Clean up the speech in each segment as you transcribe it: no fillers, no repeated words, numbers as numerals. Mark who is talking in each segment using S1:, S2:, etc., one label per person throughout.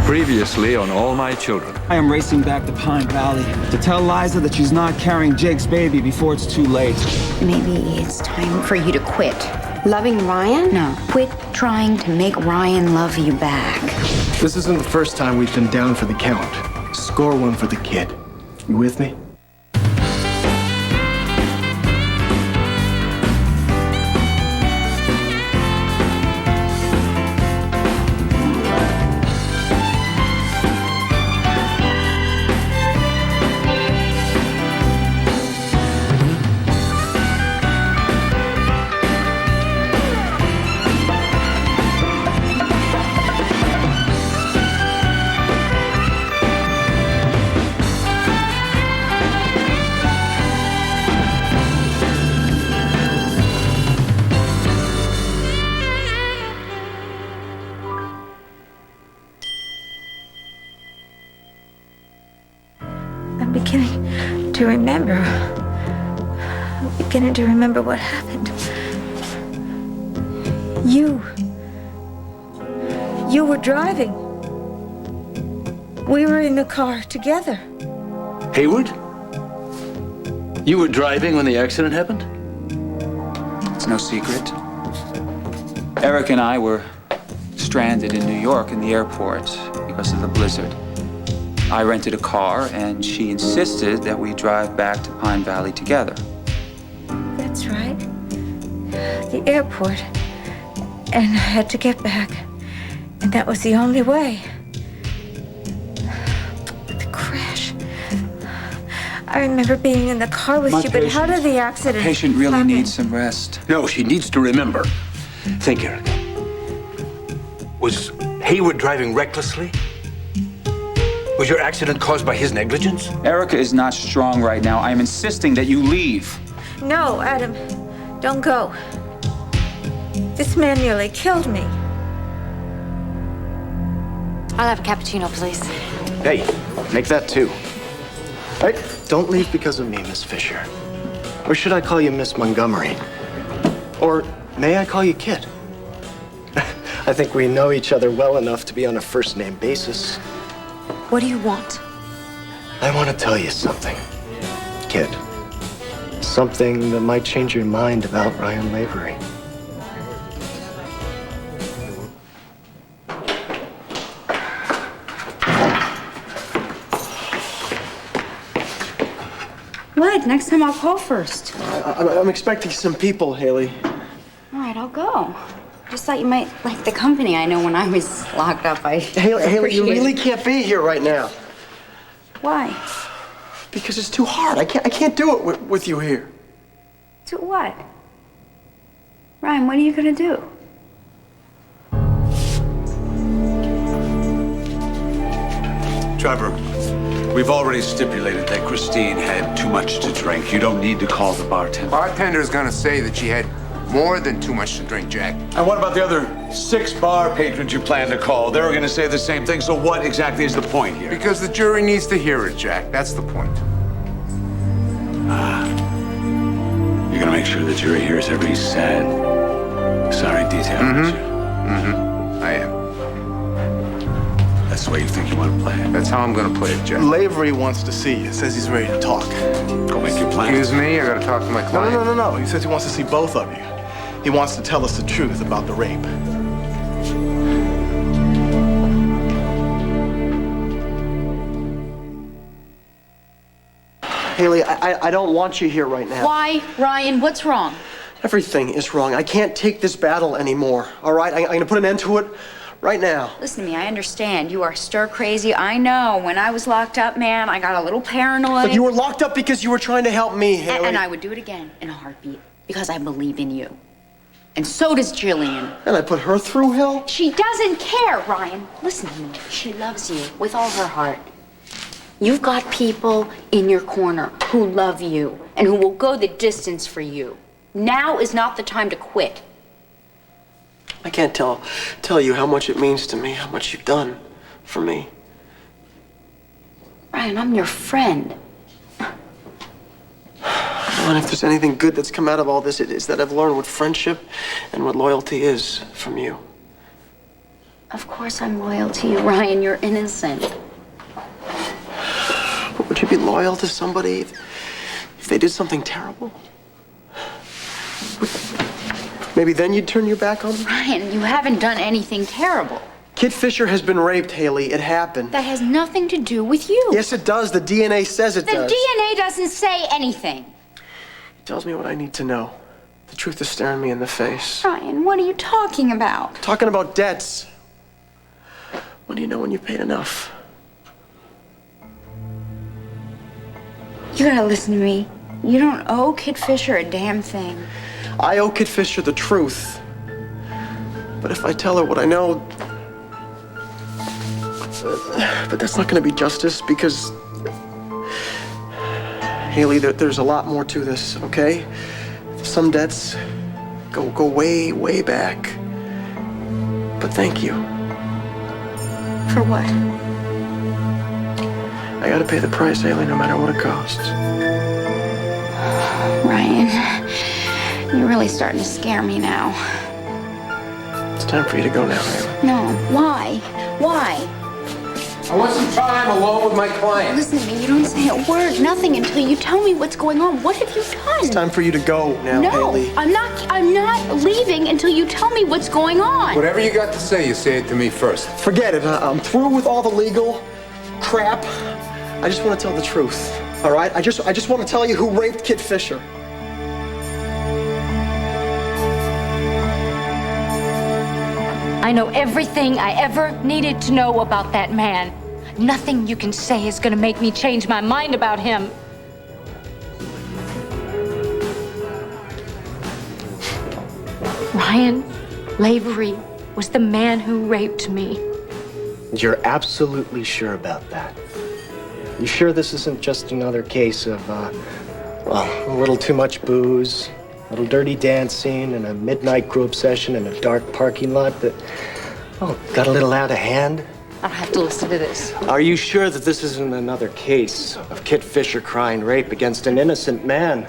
S1: Previously on All My Children.
S2: I am racing back to Pine Valley to tell Liza that she's not carrying Jake's baby before it's too late.
S3: Maybe it's time for you to quit.
S4: Loving Ryan?
S3: No, quit trying to make Ryan love you back.
S5: This isn't the first time we've been down for the count. Score one for the kid. You with me?
S6: I'm beginning to remember. I'm beginning to remember what happened. You were driving. We were in the car together.
S7: Hayward? You were driving when the accident happened?
S8: It's no secret. Eric and I were stranded in New York in the airport because of the blizzard. I rented a car, and she insisted that we drive back to Pine Valley together.
S6: That's right. The airport. And I had to get back. And that was the only way. The crash. I remember being in the car with you, but how did the accident
S8: Patient really
S6: happen?
S8: needs some rest.
S7: No, she needs to remember. Think, Eric. Was Hayward driving recklessly? Was your accident caused by his negligence?
S8: Erica is not strong right now. I am insisting that you leave.
S6: No, Adam. Don't go. This man nearly killed me.
S4: I'll have a cappuccino, please.
S5: Hey, make that two. All right, don't leave because of me, Miss Fisher. Or should I call you Miss Montgomery? Or may I call you Kid? I think we know each other well enough to be on a first-name basis.
S4: What do you want?
S5: I want to tell you something, Kid. Something that might change your mind about Ryan Lavery.
S3: What? Next time I'll call first.
S5: I'm expecting some people, Haley.
S3: All right, I'll go. Just thought you might like the company. I know when I was locked up,
S5: Haley, you
S3: appreciate
S5: really
S3: it.
S5: can't be here right now.
S3: Why?
S5: Because it's too hard. I can't do it with you here.
S3: Do what? Ryan, what are you gonna do?
S9: Trevor, we've already stipulated that Christine had too much to drink. You don't need to call the bartender.
S10: Bartender's gonna say that she had more than too much to drink, Jack.
S9: And what about the other 6 bar patrons you plan to call? They're going to say the same thing. So what exactly is the point here?
S10: Because the jury needs to hear it, Jack. That's the point.
S9: You're going to make sure the jury hears every sad, sorry detail.
S10: I am.
S9: That's the way you think you want to play it.
S10: That's how I'm gonna play it, Jack.
S11: Lavery wants to see you. Says he's ready to talk.
S9: Go make your plan.
S10: Excuse me, I gotta talk to my client.
S11: No. He says he wants to see both of you. He wants to tell us the truth about the rape.
S5: Haley, I don't want you here right now.
S4: Why, Ryan? What's wrong?
S5: Everything is wrong. I can't take this battle anymore, all right? I'm going to put an end to it right now.
S3: Listen to me, I understand. You are stir crazy. I know. When I was locked up, man, I got a little paranoid.
S5: But you were locked up because you were trying to help me, Haley.
S3: And I would do it again in a heartbeat because I believe in you. And so does Jillian.
S5: And I put her through hell?
S3: She doesn't care, Ryan. Listen to me. She loves you with all her heart. You've got people in your corner who love you and who will go the distance for you. Now is not the time to quit.
S5: I can't tell you how much it means to me, how much you've done for me.
S3: Ryan, I'm your friend.
S5: And if there's anything good that's come out of all this, it is that I've learned what friendship and what loyalty is from you.
S3: Of course I'm loyal to you, Ryan. You're innocent.
S5: But would you be loyal to somebody if they did something terrible? Maybe then you'd turn your back on them?
S3: Ryan, you haven't done anything terrible.
S5: Kid Fisher has been raped, Haley. It happened.
S3: That has nothing to do with you.
S5: Yes, it does. The DNA says it does.
S3: The DNA doesn't say anything.
S5: It tells me what I need to know. The truth is staring me in the face.
S3: Ryan, what are you talking about?
S5: Talking about debts. When do you know when you've paid enough?
S3: You gotta listen to me. You don't owe Kid Fisher a damn thing.
S5: I owe Kid Fisher the truth. But if I tell her what I know... But that's not gonna be justice because... Haley, there's a lot more to this, okay? Some debts go way, way back. But thank you.
S3: For what?
S5: I gotta pay the price, Haley, no matter what it costs.
S3: Ryan, you're really starting to scare me now.
S5: It's time for you to go now, Haley.
S3: No, why? Why?
S10: I want some time alone with my client.
S3: Listen to me, you don't say a word, nothing until you tell me what's going on. What have you done?
S5: It's time for you to go now,
S3: No,
S5: Haley.
S3: I'm not leaving until you tell me what's going on.
S10: Whatever you got to say, you say it to me first.
S5: Forget it. I'm through with all the legal crap. I just want to tell the truth. All right? I just want to tell you who raped Kid Fisher.
S4: I know everything I ever needed to know about that man. Nothing you can say is gonna make me change my mind about him. Ryan Lavery was the man who raped me.
S5: You're absolutely sure about that? You sure this isn't just another case of, well, a little too much booze, a little dirty dancing, and a midnight group session in a dark parking lot that, oh, got a little out of hand?
S4: I don't have to listen to this.
S5: Are you sure that this isn't another case of Kid Fisher crying rape against an innocent man?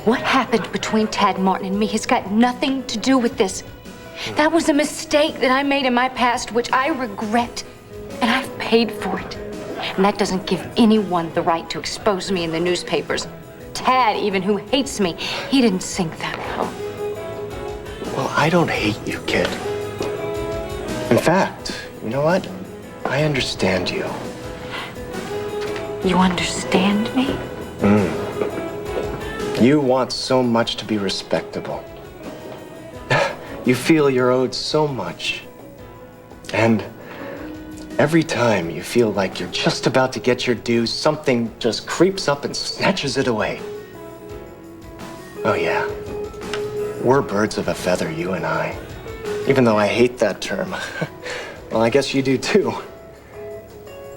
S4: What happened between Tad Martin and me has got nothing to do with this. That was a mistake that I made in my past, which I regret, and I've paid for it. And that doesn't give anyone the right to expose me in the newspapers. Tad, even, who hates me, he didn't sink that low.
S5: Well, I don't hate you, kid. In fact, you know what? I understand you.
S4: You understand me?
S5: You want so much to be respectable. You feel you're owed so much. And every time you feel like you're just about to get your due, something just creeps up and snatches it away. Oh, yeah. We're birds of a feather, you and I. Even though I hate that term. Well, I guess you do too.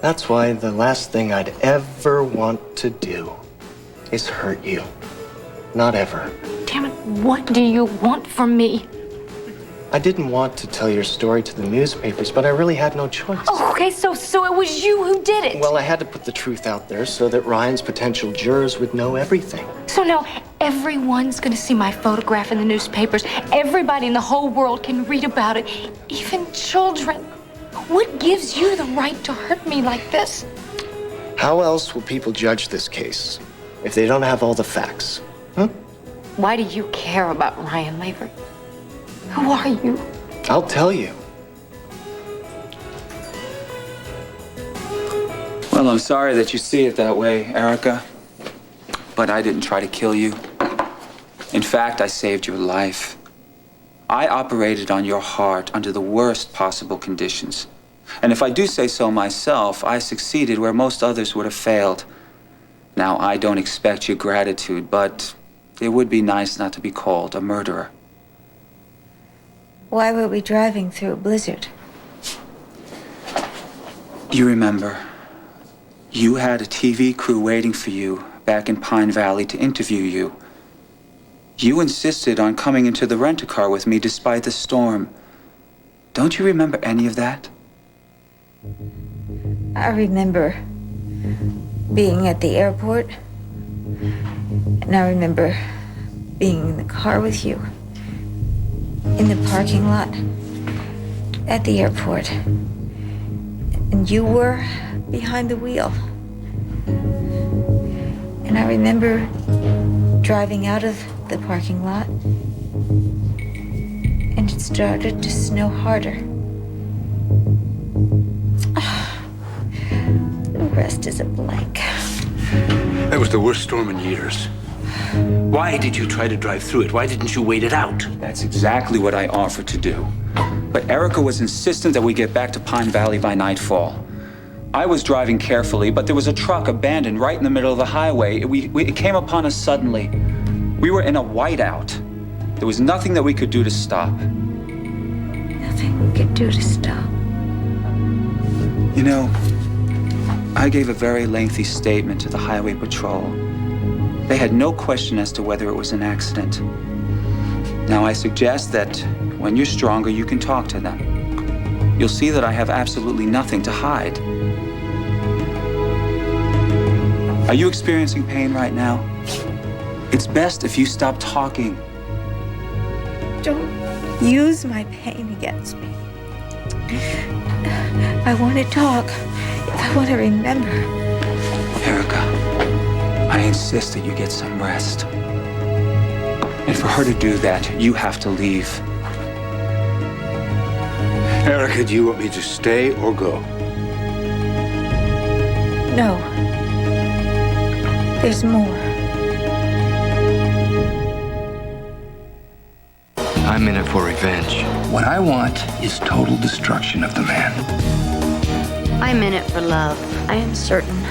S5: That's why the last thing I'd ever want to do is hurt you. Not ever.
S4: Damn it, what do you want from me?
S5: I didn't want to tell your story to the newspapers, but I really had no choice.
S4: Oh, okay, so it was you who did it.
S5: Well, I had to put the truth out there so that Ryan's potential jurors would know everything.
S4: So now everyone's gonna see my photograph in the newspapers. Everybody in the whole world can read about it, even children. What gives you the right to hurt me like this?
S5: How else will people judge this case if they don't have all the facts? Huh?
S4: Why do you care about Ryan Lavery? Who are you?
S5: I'll tell you.
S8: Well, I'm sorry that you see it that way, Erica. But I didn't try to kill you. In fact, I saved your life. I operated on your heart under the worst possible conditions. And if I do say so myself, I succeeded where most others would have failed. Now, I don't expect your gratitude, but it would be nice not to be called a murderer.
S6: Why were we driving through a blizzard?
S8: You remember, you had a TV crew waiting for you back in Pine Valley to interview you. You insisted on coming into the rent-a-car with me despite the storm. Don't you remember any of that?
S6: I remember being at the airport, and I remember being in the car with you, in the parking lot, at the airport. And you were behind the wheel. And I remember driving out of the parking lot, and it started to snow harder. The rest is a blank.
S7: That was the worst storm in years. Why did you try to drive through it? Why didn't you wait it out?
S8: That's exactly what I offered to do. But Erica was insistent that we get back to Pine Valley by nightfall. I was driving carefully, but there was a truck abandoned right in the middle of the highway. It came upon us suddenly. We were in a whiteout. There was nothing that we could do to stop.
S6: Nothing we could do to stop.
S8: You know, I gave a very lengthy statement to the highway patrol. They had no question as to whether it was an accident. Now, I suggest that when you're stronger, you can talk to them. You'll see that I have absolutely nothing to hide. Are you experiencing pain right now? It's best if you stop talking.
S6: Don't use my pain against me. I want to talk. I want to remember.
S8: Erica, I insist that you get some rest. And for her to do that, you have to leave.
S7: Erica, do you want me to stay or go?
S6: No. There's more.
S5: I'm in it for revenge.
S10: What I want is total destruction of the man.
S3: I'm in it for love. I am certain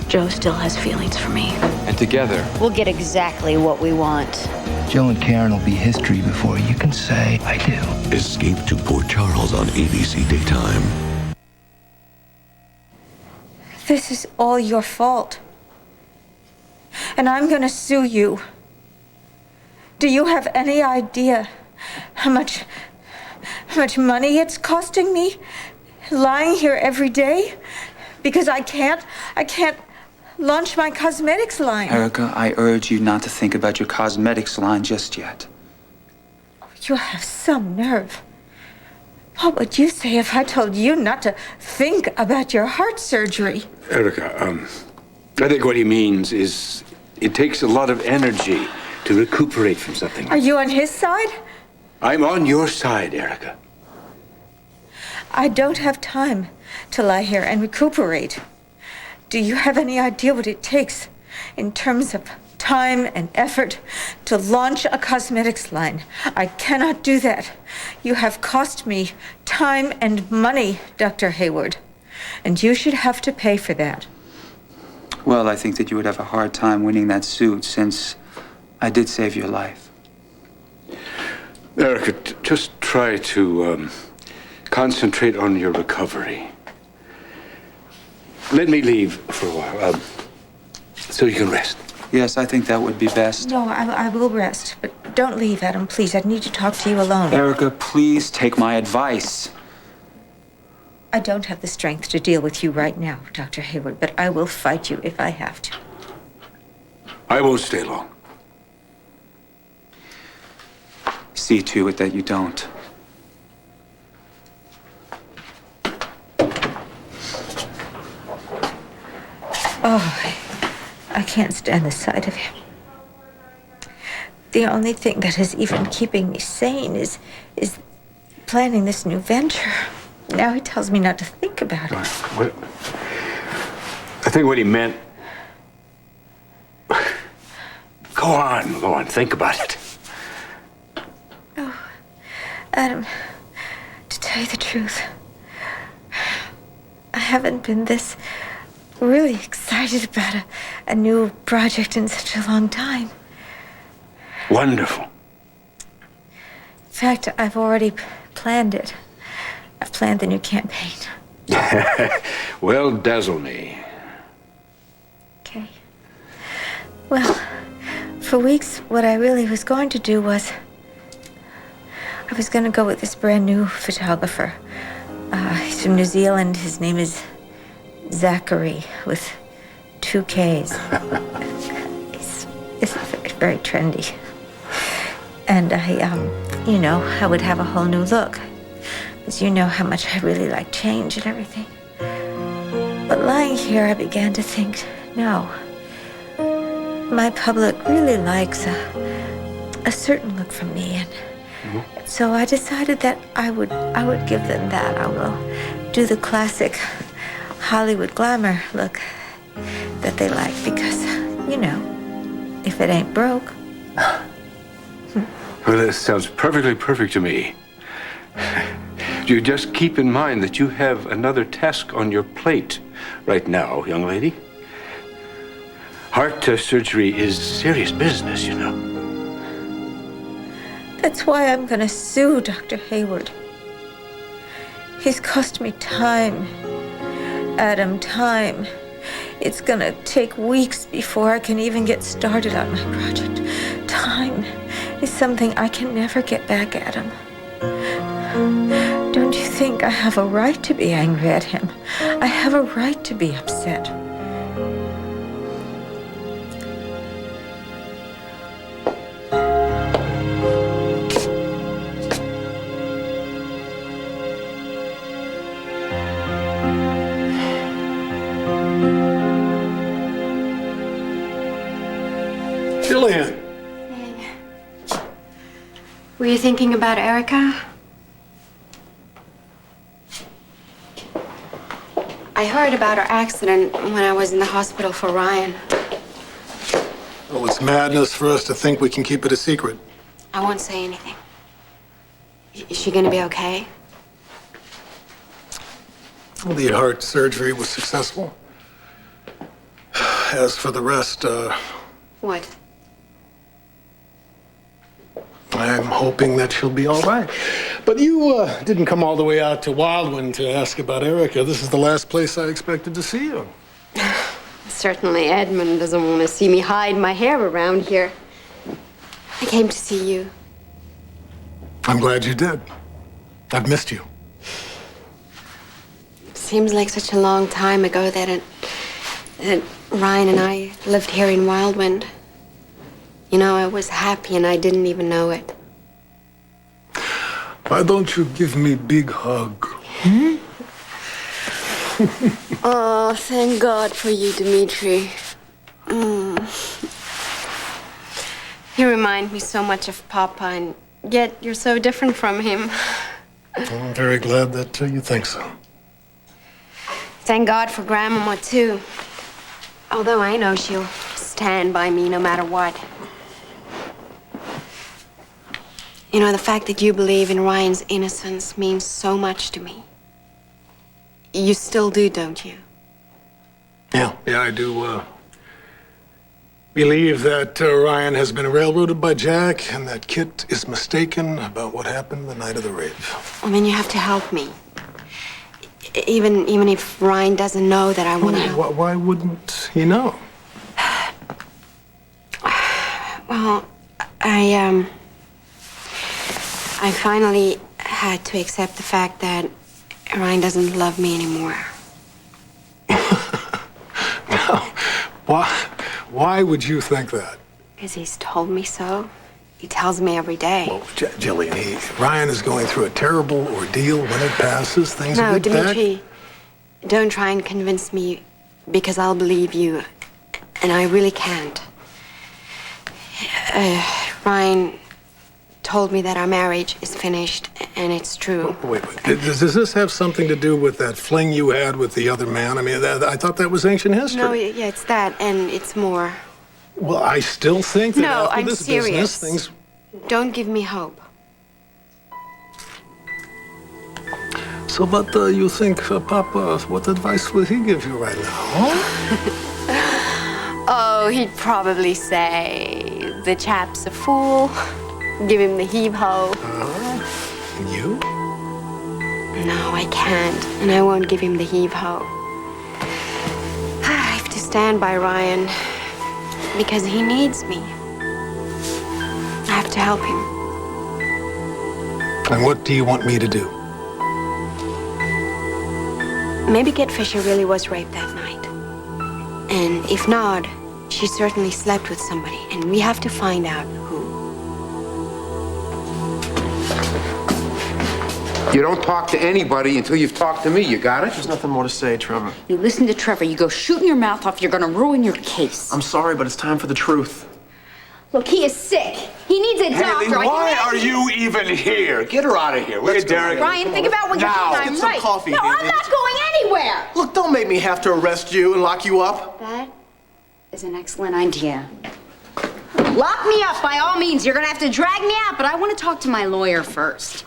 S3: Joe still has feelings for me.
S1: And together,
S3: We'll get exactly what we want.
S10: Joe and Karen will be history before you can say, I do.
S12: Escape to Port Charles on ABC Daytime.
S6: This is all your fault. And I'm gonna sue you. Do you have any idea how much money it's costing me lying here every day? Because I can't launch my cosmetics line.
S8: Erica, I urge you not to think about your cosmetics line just yet.
S6: You have some nerve. What would you say if I told you not to think about your heart surgery?
S7: Erica, I think what he means is it takes a lot of energy to recuperate from something.
S6: Are you on his side?
S7: I'm on your side, Erica.
S6: I don't have time to lie here and recuperate. Do you have any idea what it takes in terms of time and effort to launch a cosmetics line? I cannot do that. You have cost me time and money, Dr. Hayward, and you should have to pay for that.
S8: Well, I think that you would have a hard time winning that suit since I did save your life.
S7: Erica, just try to concentrate on your recovery. Let me leave for a while, so you can rest.
S8: Yes, I think that would be best.
S6: No, I will rest, but don't leave, Adam, please. I need to talk to you alone.
S8: Erica, please take my advice.
S6: I don't have the strength to deal with you right now, Dr. Hayward, but I will fight you if I have to.
S7: I won't stay long.
S8: See to it that you don't.
S6: Oh, I can't stand the sight of him. The only thing that is even keeping me sane is planning this new venture. Now he tells me not to think about it.
S7: What? I think what he meant... Go on, think about it.
S6: Oh, Adam, to tell you the truth, I haven't been this really excited about a new project in such a long time.
S7: Wonderful.
S6: In fact, I've already planned it. I've planned the new campaign.
S7: Well, dazzle me.
S6: Okay. Well, for weeks, what I really was going to do was I was going to go with this brand new photographer. He's from New Zealand. His name is Zachary with 2 Ks. It's very, very trendy. And I would have a whole new look. As you know how much I really like change and everything. But lying here, I began to think, no. My public really likes a certain look from me, and so I decided that I would give them that. I will do the classic Hollywood glamour look that they like because, you know, if it ain't broke.
S7: Well, that sounds perfectly perfect to me. You just keep in mind that you have another task on your plate right now, young lady. Heart surgery is serious business, you know.
S6: That's why I'm gonna sue Dr. Hayward. He's cost me time. Adam, time. It's gonna take weeks before I can even get started on my project. Time is something I can never get back, Adam. Don't you think I have a right to be angry at him? I have a right to be upset.
S7: Jillian.
S4: Were you thinking about Erica? I heard about her accident when I was in the hospital for Ryan.
S13: Well, it's madness for us to think we can keep it a secret.
S4: I won't say anything. Is she gonna be okay?
S13: Well, the heart surgery was successful. As for the rest,
S4: What?
S13: I'm hoping that she'll be all right. But you didn't come all the way out to Wildwood to ask about Erica. This is the last place I expected to see you.
S4: Certainly Edmund doesn't want to see me hide my hair around here. I came to see you.
S13: I'm glad you did. I've missed you.
S4: Seems like such a long time ago that Ryan and I lived here in Wildwind. You know, I was happy and I didn't even know it.
S13: Why don't you give me a big hug?
S4: Oh, thank God for you, Dimitri. You remind me so much of Papa, and yet you're so different from him.
S13: I'm very glad that you think so.
S4: Thank God for Grandmama, too. Although I know she'll stand by me no matter what. You know, the fact that you believe in Ryan's innocence means so much to me. You still do, don't you?
S13: Yeah, I do believe that Ryan has been railroaded by Jack and that Kit is mistaken about what happened the night of the rape.
S4: I mean, you have to help me. Even if Ryan doesn't know that I want to help.
S13: Why wouldn't he know?
S4: Well, I finally had to accept the fact that Ryan doesn't love me anymore.
S13: No. Why would you think that?
S4: Because he's told me so. He tells me every day.
S13: Well, Jillian, Ryan is going through a terrible ordeal. When it passes, things will get back.
S4: No, Dimitri, don't try and convince me, because I'll believe you, and I really can't. Ryan told me that our marriage is finished, and it's true.
S13: Wait. Does this have something to do with that fling you had with the other man? I mean, I thought that was ancient history.
S4: No, yeah, it's that, and it's more.
S13: Well, I still think that
S4: No,
S13: after
S4: I'm
S13: this
S4: serious.
S13: business, things...
S4: Don't give me hope.
S13: So, but you think, Papa, what advice would he give you right now?
S4: Oh, he'd probably say, the chap's a fool. Give him the heave-ho.
S13: You?
S4: No, I can't, and I won't give him the heave-ho. I have to stand by Ryan, because he needs me. I have to help him.
S13: And what do you want me to do?
S4: Maybe Kit Fisher really was raped that night. And if not, she certainly slept with somebody, and we have to find out who.
S10: You don't talk to anybody until you've talked to me. You got it?
S5: There's nothing more to say, Trevor.
S3: You listen to Trevor, you go shooting your mouth off, you're gonna ruin your case.
S5: I'm sorry, but it's time for the truth.
S3: Look, he is sick. He needs a doctor.
S9: Haley, why are you even here? Get her out of here. Will you, Derek?
S3: Ryan, think about what you're
S9: Now.
S3: saying. I'm
S5: Get some
S3: right.
S5: coffee,
S3: no, I'm
S5: David.
S3: not going anywhere.
S5: Look, don't make me have to arrest you and lock you up.
S3: That is an excellent idea. Lock me up by all means. You're gonna have to drag me out, but I want to talk to my lawyer first.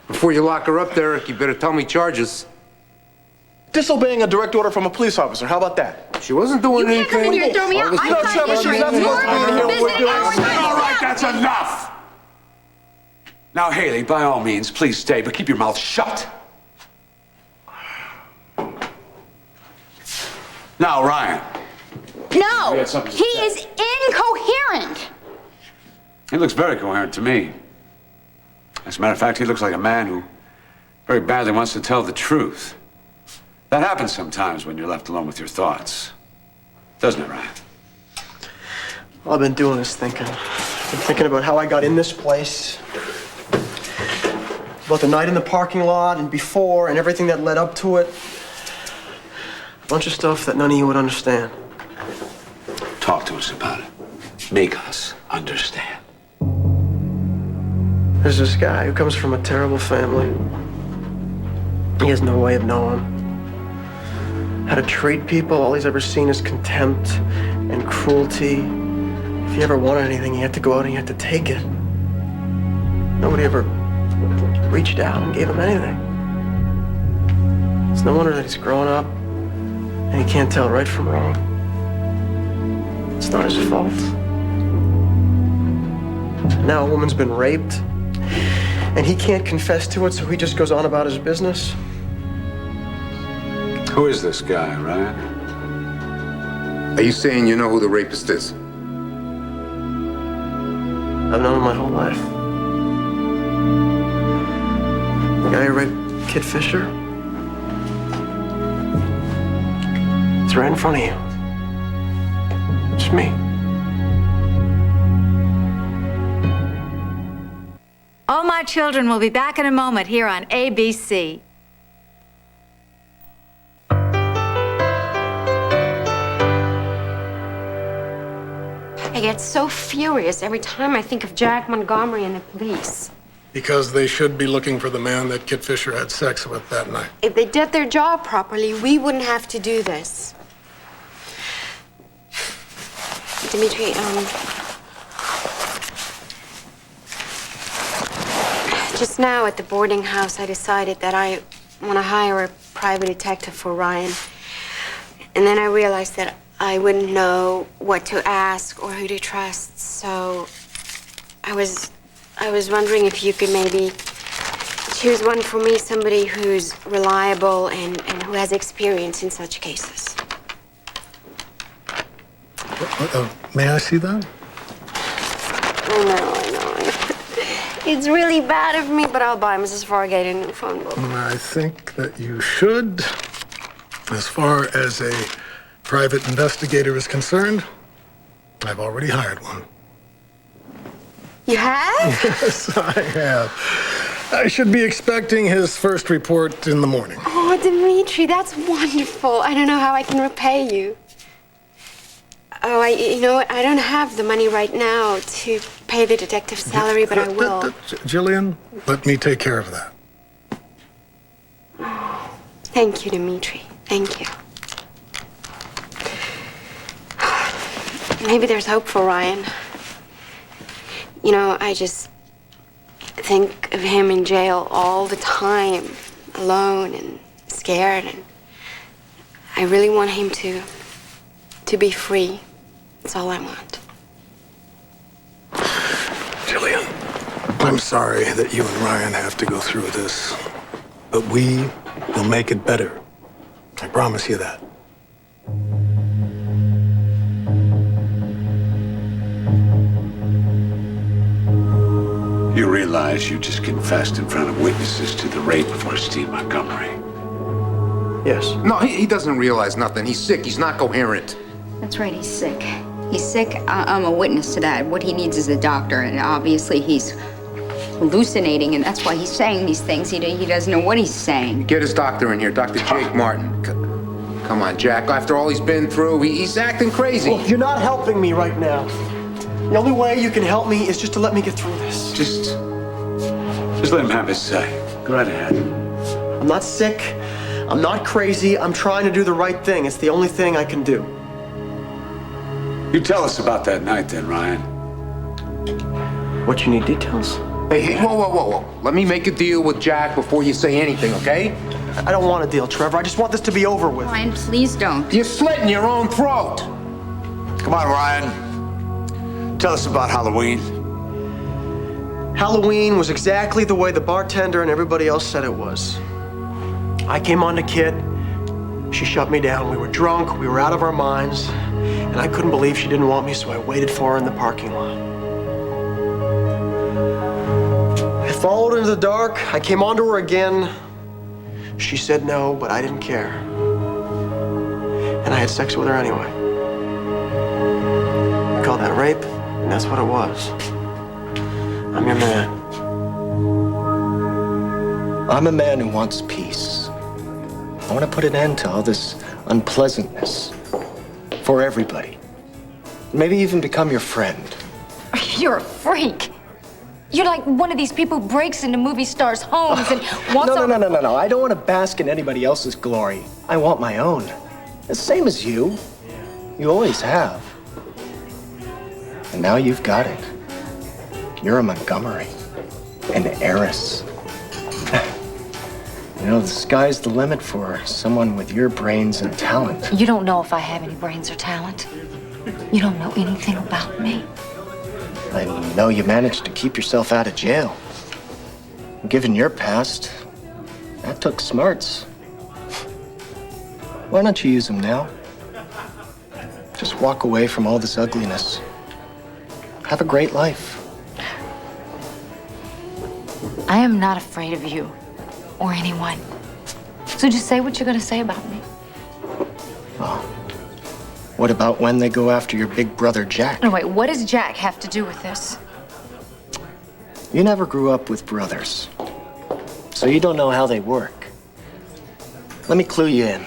S10: Before you lock her up, Derek, you better tell me charges.
S5: Disobeying a direct order from a police officer. How about that?
S10: She wasn't doing
S3: You can't come in here and throw me out. I'm
S5: No,
S3: trying
S5: Trevor,
S3: to
S5: she's not supposed to be in here when we're doing this.
S9: All right, that's enough. Now, Haley, by all means, please stay, but keep your mouth shut. Now, Ryan.
S3: No,
S9: You had something to
S3: he
S9: say.
S3: is incoherent.
S9: He looks very coherent to me. As a matter of fact, he looks like a man who very badly wants to tell the truth. That happens sometimes when you're left alone with your thoughts. Doesn't it, Ryan?
S5: All I've been doing is thinking. I've been thinking about how I got in this place. About the night in the parking lot and before and everything that led up to it. A bunch of stuff that none of you would understand.
S9: Talk to us about it. Make us understand.
S5: There's this guy who comes from a terrible family. He has no way of knowing how to treat people. All he's ever seen is contempt and cruelty. If he ever wanted anything, he had to go out and he had to take it. Nobody ever reached out and gave him anything. It's no wonder that he's grown up and he can't tell right from wrong. It's not his fault. Now a woman's been raped, and he can't confess to it, so he just goes on about his business.
S9: Who is this guy, Ryan?
S10: Are you saying you know who the rapist is?
S5: I've known him my whole life. The guy who raped Kid Fisher. It's right in front of you. It's me.
S6: All My Children will be back in a moment here on ABC.
S4: I get so furious every time I think of Jack Montgomery and the police.
S13: Because they should be looking for the man that Kit Fisher had sex with that night.
S4: If they did their job properly, we wouldn't have to do this. Dimitri, just now at the boarding house, I decided that I want to hire a private detective for Ryan. And then I realized that I wouldn't know what to ask or who to trust, so I was wondering if you could maybe choose one for me, somebody who's reliable and who has experience in such cases.
S13: May I see that?
S4: I know. It's really bad of me, but I'll buy Mrs. Fargate a new phone book.
S13: I think that you should. As far as a private investigator is concerned, I've already hired one.
S4: You have?
S13: Yes, I have. I should be expecting his first report in the morning.
S4: Oh, Dimitri, that's wonderful. I don't know how I can repay you. Oh, you know what? I don't have the money right now to pay the detective's salary, but I will.
S13: Jillian, let me take care of that.
S4: Thank you, Dimitri. Thank you. Maybe there's hope for Ryan. You know, I just think of him in jail all the time, alone and scared, and I really want him to be free. That's all I want.
S13: Jillian, I'm sorry that you and Ryan have to go through this, but we will make it better. I promise you that.
S9: You realize you just confessed in front of witnesses to the rape of Christine Montgomery.
S5: Yes.
S10: No, he doesn't realize nothing. He's sick. He's not coherent.
S3: That's right, he's sick. He's sick. I'm a witness to that. What he needs is a doctor, and obviously he's hallucinating, and that's why he's saying these things. He doesn't know what he's saying.
S10: Get his doctor in here, Dr. Jake Martin. Come on, Jack. After all he's been through, he's acting crazy.
S14: Look, you're not helping me right now. The only way you can help me is just to let me get through this.
S9: Just let him have his say. Go right ahead.
S14: I'm not sick. I'm not crazy. I'm trying to do the right thing. It's the only thing I can do.
S9: You tell us about that night then, Ryan.
S14: What, you need details?
S10: Hey, whoa. Let me make a deal with Jack before you say anything, okay?
S14: I don't want a deal, Trevor. I just want this to be over with.
S3: Ryan, please don't.
S10: You're slitting your own throat.
S7: Come on, Ryan. Tell us about Halloween.
S14: Halloween was exactly the way the bartender and everybody else said it was. I came on to Kit. She shut me down. We were drunk. We were out of our minds. And I couldn't believe she didn't want me, so I waited for her in the parking lot. I followed into the dark. I came onto her again. She said no, but I didn't care. And I had sex with her anyway. You call that rape? And that's what it was. I'm your man. I'm a man who wants peace. I want to put an end to all this unpleasantness for everybody. Maybe even become your friend.
S4: You're a freak. You're like one of these people who breaks into movie stars' homes and wants
S14: No. I don't want to bask in anybody else's glory. I want my own. The same as you. You always have. And now you've got it. You're a Montgomery. An heiress. You know, the sky's the limit for someone with your brains and talent.
S4: You don't know if I have any brains or talent. You don't know anything about me.
S14: I know you managed to keep yourself out of jail. Given your past, that took smarts. Why don't you use them now? Just walk away from all this ugliness. Have a great life.
S4: I am not afraid of you or anyone. So just say what you're going to say about me.
S14: Well, what about when they go after your big brother, Jack?
S4: No, wait, what does Jack have to do with this?
S14: You never grew up with brothers, so you don't know how they work. Let me clue you in.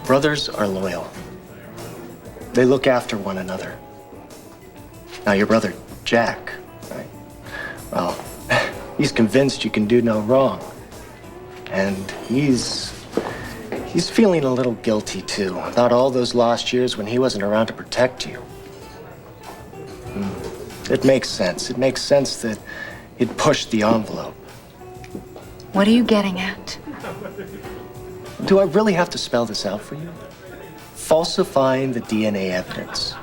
S14: Brothers are loyal. They look after one another. Now, your brother, Jack, right? Well, he's convinced you can do no wrong. And he's feeling a little guilty, too, about all those lost years when he wasn't around to protect you. It makes sense. It makes sense that he'd push the envelope.
S4: What are you getting at?
S14: Do I really have to spell this out for you? Falsifying the DNA evidence.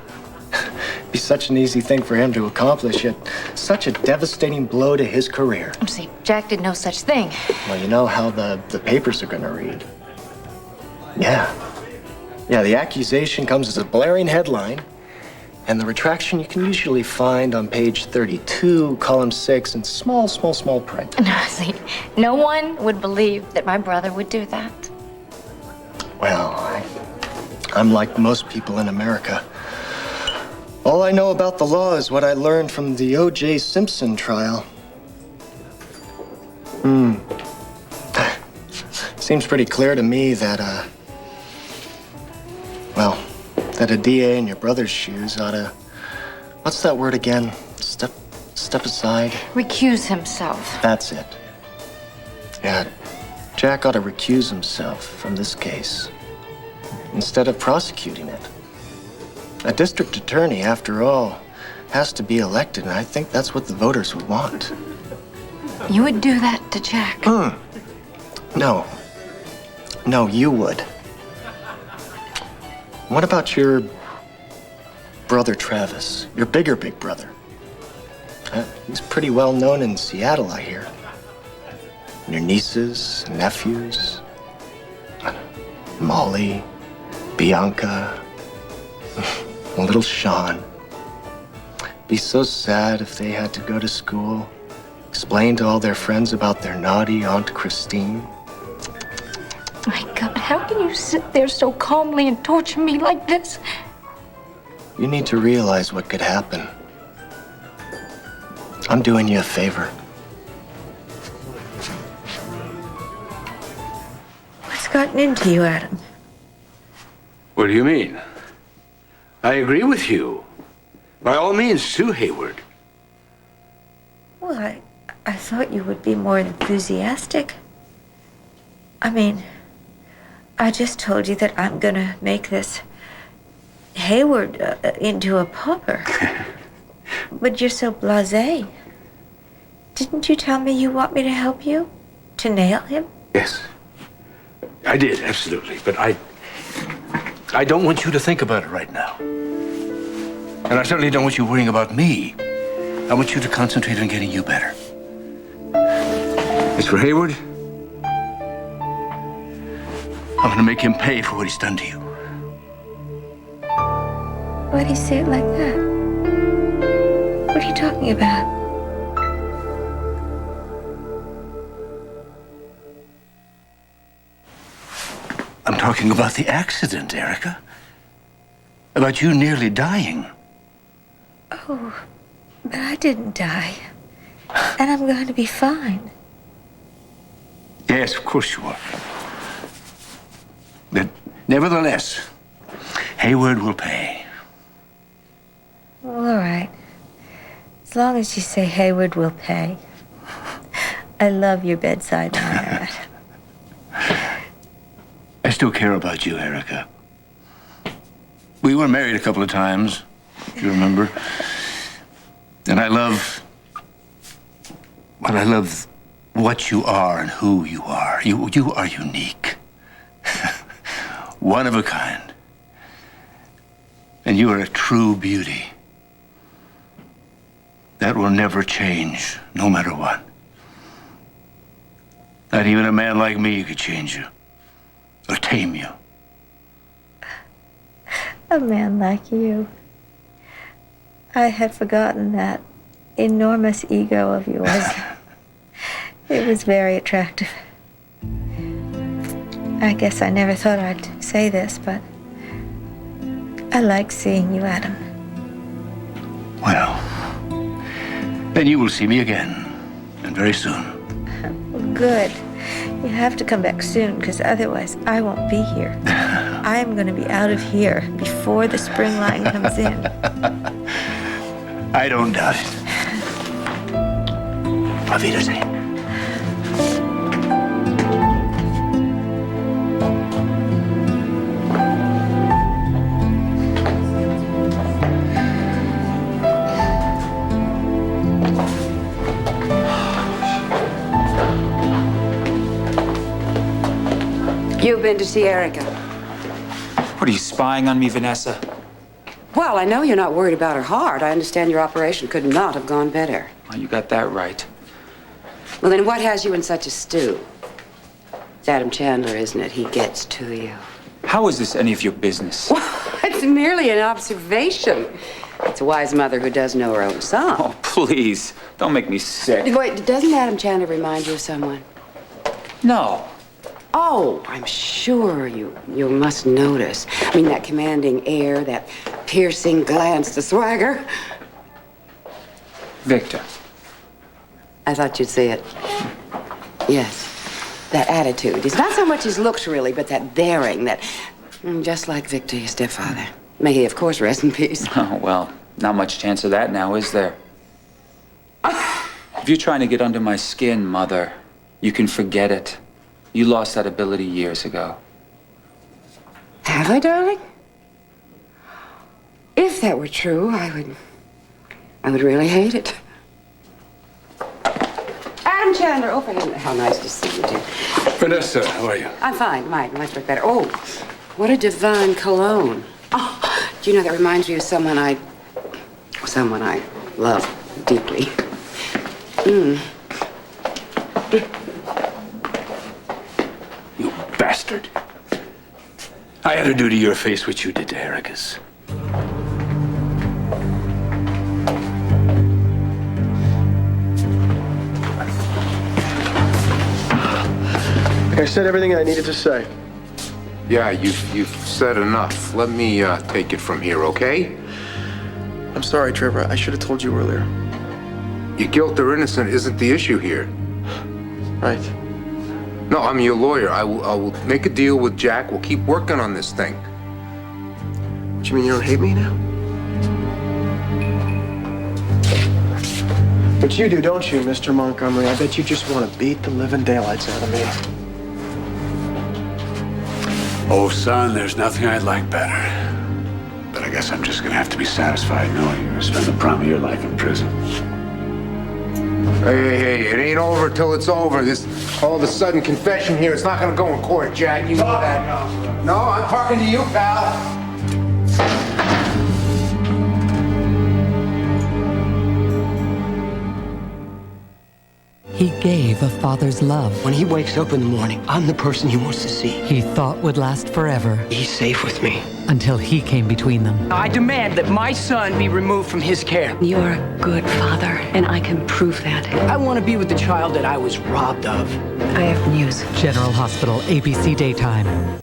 S14: Be such an easy thing for him to accomplish, yet such a devastating blow to his career.
S4: See, Jack did no such thing.
S14: Well, you know how the papers are gonna read. Yeah, the accusation comes as a blaring headline, and the retraction you can usually find on page 32, column 6, in small print.
S4: No, see, no one would believe that my brother would do that.
S14: Well, I'm like most people in America. All I know about the law is what I learned from the O.J. Simpson trial. Seems pretty clear to me that, that a DA in your brother's shoes ought to, what's that word again? Step aside?
S4: Recuse himself.
S14: That's it. Yeah, Jack ought to recuse himself from this case instead of prosecuting it. A district attorney, after all, has to be elected, and I think that's what the voters would want.
S4: You would do that to Jack?
S14: No, you would. What about your brother Travis, your big brother? He's pretty well known in Seattle, I hear. And your nieces, nephews, Molly, Bianca, little Sean. Be so sad if they had to go to school, explain to all their friends about their naughty Aunt Christine.
S4: My God, how can you sit there so calmly and torture me like this?
S14: You need to realize what could happen. I'm doing you a favor.
S6: What's gotten into you, Adam?
S7: What do you mean? I agree with you. By all means, sue Hayward.
S6: Well, I thought you would be more enthusiastic. I mean, I just told you that I'm gonna make this Hayward into a pauper. But you're so blasé. Didn't you tell me you want me to help you? To nail him?
S7: Yes. I did, absolutely. But I don't want you to think about it right now. And I certainly don't want you worrying about me. I want you to concentrate on getting you better. As for Hayward, I'm gonna make him pay for what he's done to you.
S6: Why do you say it like that? What are you talking about?
S7: I'm talking about the accident, Erica. About you nearly dying.
S6: Oh, but I didn't die. And I'm going to be fine.
S7: Yes, of course you are. But nevertheless, Hayward will pay.
S6: Well, all right. As long as you say Hayward will pay. I love your bedside manner.
S7: I still care about you, Erica. We were married a couple of times, if you remember. And I love what you are and who you are. You are unique. One of a kind. And you are a true beauty. That will never change, no matter what. Not even a man like me could change you. Or tame you.
S6: A man like you. I had forgotten that enormous ego of yours. It was very attractive. I guess I never thought I'd say this, but I like seeing you, Adam.
S7: Well, then you will see me again, and very soon.
S6: Good. You have to come back soon, because otherwise I won't be here. I'm going to be out of here before the spring line comes in.
S7: I don't doubt it. Auf Wiedersehen.
S15: You've been to see Erica.
S8: What, are you spying on me, Vanessa?
S15: Well, I know you're not worried about her heart. I understand your operation could not have gone better.
S8: Well, you got that right.
S15: Well, then what has you in such a stew? It's Adam Chandler, isn't it? He gets to you.
S8: How is this any of your business?
S15: Well, it's merely an observation. It's a wise mother who does know her own son.
S8: Oh, please. Don't make me sick.
S15: Wait, doesn't Adam Chandler remind you of someone?
S8: No.
S15: Oh, I'm sure you must notice. I mean, that commanding air, that piercing glance, the swagger.
S8: Victor.
S15: I thought you'd see it. Yes, that attitude. It's not so much his looks, really, but that daring, that... just like Victor, your stepfather. May he, of course, rest in peace.
S8: Oh, well, not much chance of that now, is there? If you're trying to get under my skin, Mother, you can forget it. You lost that ability years ago.
S15: Have I, darling? If that were true, I would really hate it. Adam Chandler, oh, for him. How nice to see you, dear.
S7: Vanessa, how are you?
S15: I'm fine, much better. Oh, what a divine cologne. Oh, do you know, that reminds me of someone I love deeply.
S7: You bastard. I had to do to your face what you did to Erica's.
S11: I said everything I needed to say.
S10: Yeah, you've said enough. Let me take it from here, okay?
S11: I'm sorry, Trevor. I should have told you earlier.
S10: Your guilt or innocent isn't the issue here.
S14: Right.
S10: No, I'm your lawyer. I will make a deal with Jack. We'll keep working on this thing.
S14: What, you mean you don't hate me now? But you do, don't you, Mr. Montgomery? I bet you just want to beat the living daylights out of me.
S9: Oh, son, there's nothing I'd like better. But I guess I'm just gonna have to be satisfied knowing you're gonna spend the prime of your life in prison.
S10: Hey, it ain't over till it's over. This all of a sudden confession here, it's not gonna go in court, Jack. You know that. No, I'm talking to you, pal.
S16: He gave a father's love.
S17: When he wakes up in the morning, I'm the person he wants to see.
S16: He thought would last forever.
S17: He's safe with me.
S16: Until he came between them.
S17: I demand that my son be removed from his care.
S18: You're a good father, and I can prove that.
S17: I want to be with the child that I was robbed of.
S18: I have news.
S16: General Hospital, ABC Daytime.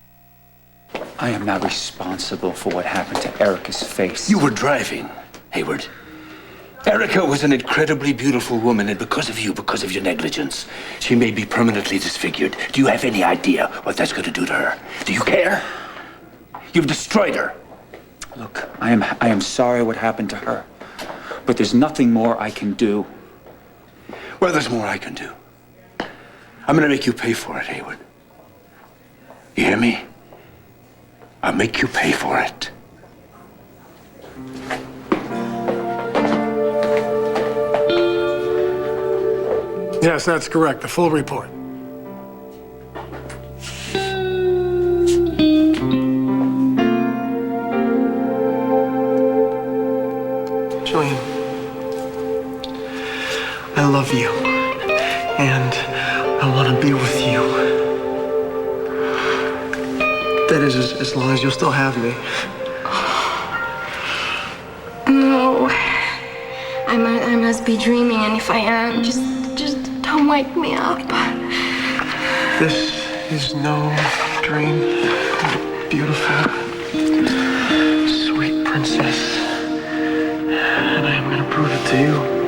S8: I am not responsible for what happened to Erica's face.
S7: You were driving, Hayward. Erica was an incredibly beautiful woman, and because of you, because of your negligence, she may be permanently disfigured. Do you have any idea what that's going to do to her? Do you care? You've destroyed her.
S8: Look, I am sorry what happened to her, but there's nothing more I can do.
S7: Well, there's more I can do. I'm going to make you pay for it, Hayward. You hear me? I'll make you pay for it.
S13: Yes, that's correct. The full report.
S14: Julian, I love you, and I want to be with you. That is, as long as you'll still have me.
S19: No, I must be dreaming, and if I am, just don't wake me up.
S14: This is no dream, beautiful, sweet princess, and I am going to prove it to you.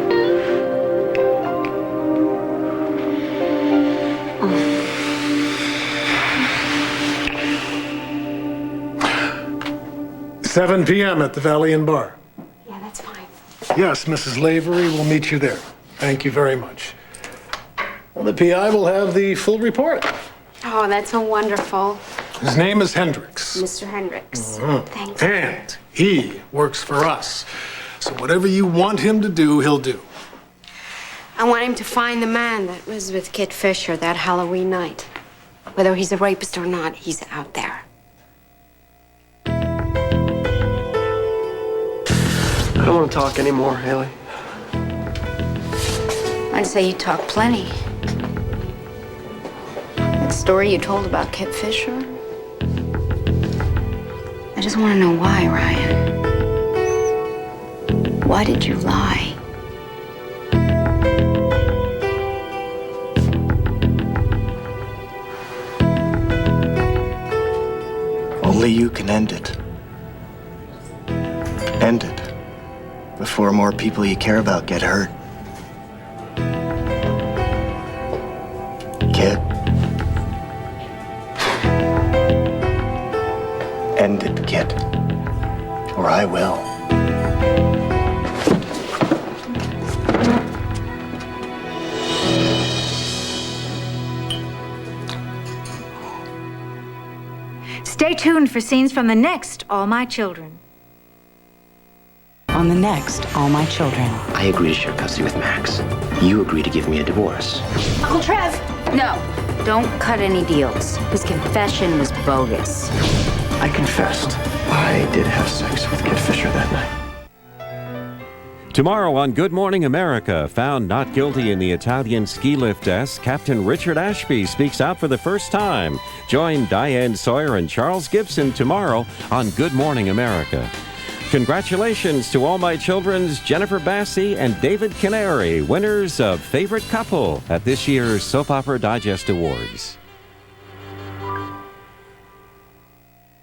S13: 7 p.m. at the Valley Inn Bar.
S19: Yeah, that's fine.
S13: Yes, Mrs. Lavery will meet you there. Thank you very much. Well, the PI will have the full report.
S19: Oh, that's so wonderful.
S13: His name is Hendricks.
S19: Mr. Hendricks. Thanks.
S13: And he works for us. So whatever you want him to do, he'll do.
S19: I want him to find the man that was with Kit Fisher that Halloween night. Whether he's a rapist or not, he's out there.
S14: I don't want to talk anymore, Haley.
S3: I'd say you talk plenty. That story you told about Kit Fisher? I just want to know why, Ryan. Why did you lie?
S14: Only you can end it. End it before more people you care about get hurt. Kid. End it, kid. Or I will.
S6: Stay tuned for scenes from the next All My Children.
S18: On the next All My Children.
S17: I agree to share custody with Max. You agree to give me a divorce.
S3: Uncle Trev! No, don't cut any deals. His confession was bogus.
S14: I confessed. I did have sex with Kit Fisher that night.
S20: Tomorrow on Good Morning America, found not guilty in the Italian ski lift deaths, Captain Richard Ashby speaks out for the first time. Join Diane Sawyer and Charles Gibson tomorrow on Good Morning America. Congratulations to All My Children's Jennifer Bassey and David Canary, winners of Favorite Couple at this year's Soap Opera Digest Awards.